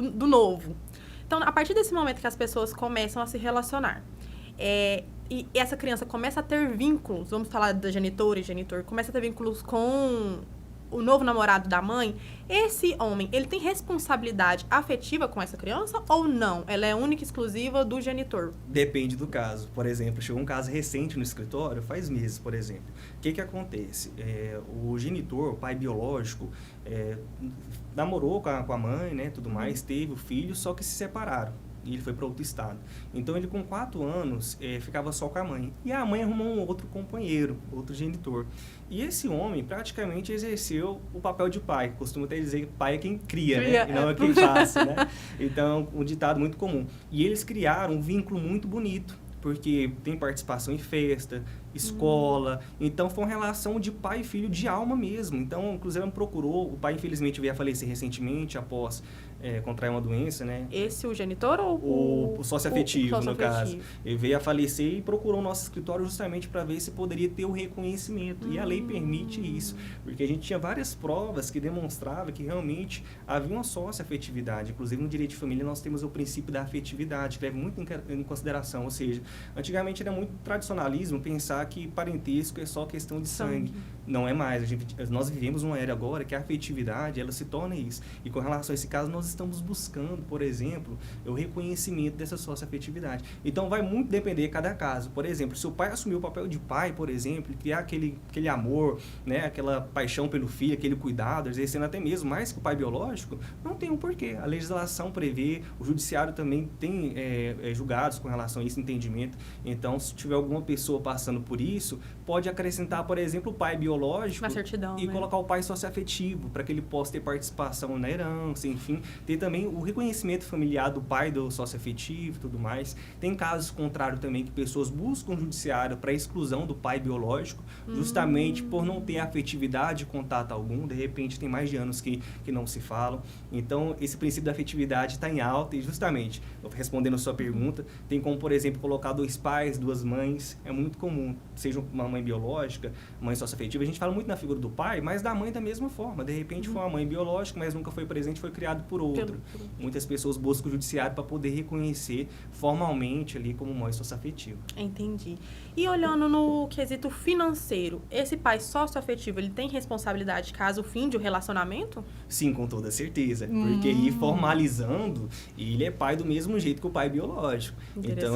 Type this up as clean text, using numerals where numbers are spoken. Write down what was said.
do novo. Então, a partir desse momento que as pessoas começam a se relacionar, e essa criança começa a ter vínculos, vamos falar da genitora e genitor, começa a ter vínculos com o novo namorado da mãe, esse homem, ele tem responsabilidade afetiva com essa criança ou não? Ela é única e exclusiva do genitor? Depende do caso. Por exemplo, chegou um caso recente no escritório, faz meses, por exemplo. O que acontece? O genitor, o pai biológico, namorou com a mãe, né, tudo mais, teve o filho, só que se separaram. E ele foi para outro estado. Então, ele com 4 anos, ficava só com a mãe. E a mãe arrumou um outro companheiro, outro genitor. E esse homem praticamente exerceu o papel de pai. Costumo até dizer que pai é quem cria, né? E não é quem faz, né? Então, um ditado muito comum. E eles criaram um vínculo muito bonito, porque tem participação em festa, escola. Então, foi uma relação de pai e filho de alma mesmo. Então, inclusive, ela me procurou. O pai, infelizmente, veio a falecer recentemente após contrair uma doença, né? Esse o genitor ou o sócio afetivo, no caso. Ele veio a falecer e procurou o nosso escritório justamente para ver se poderia ter o reconhecimento. E a lei permite isso. Porque a gente tinha várias provas que demonstravam que realmente havia uma sócio-afetividade. Inclusive, no direito de família, nós temos o princípio da afetividade, que leva muito em consideração. Ou seja, antigamente era muito tradicionalismo pensar que parentesco é só questão de sangue. Não é mais. Nós vivemos uma era agora que a afetividade, ela se torna isso. E com relação a esse caso, nós estamos buscando, por exemplo, o reconhecimento dessa sócio-afetividade. Então, vai muito depender de cada caso. Por exemplo, se o pai assumir o papel de pai, por exemplo, e criar aquele amor, né, aquela paixão pelo filho, aquele cuidado, exercendo até mesmo mais que o pai biológico, não tem um porquê. A legislação prevê, o judiciário também tem julgados com relação a esse entendimento. Então, se tiver alguma pessoa passando por isso, pode acrescentar, por exemplo, o pai biológico na certidão, e né? colocar o pai socioafetivo, para que ele possa ter participação na herança, enfim, ter também o reconhecimento familiar do pai do socioafetivo e tudo mais. Tem casos contrários também que pessoas buscam o judiciário para exclusão do pai biológico, justamente por não ter afetividade, contato algum, de repente tem mais de anos que não se falam. Então, esse princípio da afetividade está em alta e justamente, respondendo a sua pergunta, tem como, por exemplo, colocar 2 pais, 2 mães, é muito comum, seja uma mãe biológica, mãe socioafetiva, a gente fala muito na figura do pai, mas da mãe da mesma forma, de repente foi uma mãe biológica, mas nunca foi presente, foi criado por outro. Muitas pessoas buscam o judiciário para poder reconhecer formalmente ali como mãe socioafetiva. Entendi. E olhando no quesito financeiro, esse pai socioafetivo, ele tem responsabilidade caso finde o relacionamento? Sim, com toda certeza, porque aí formalizando, ele é pai do mesmo jeito que o pai biológico. Então,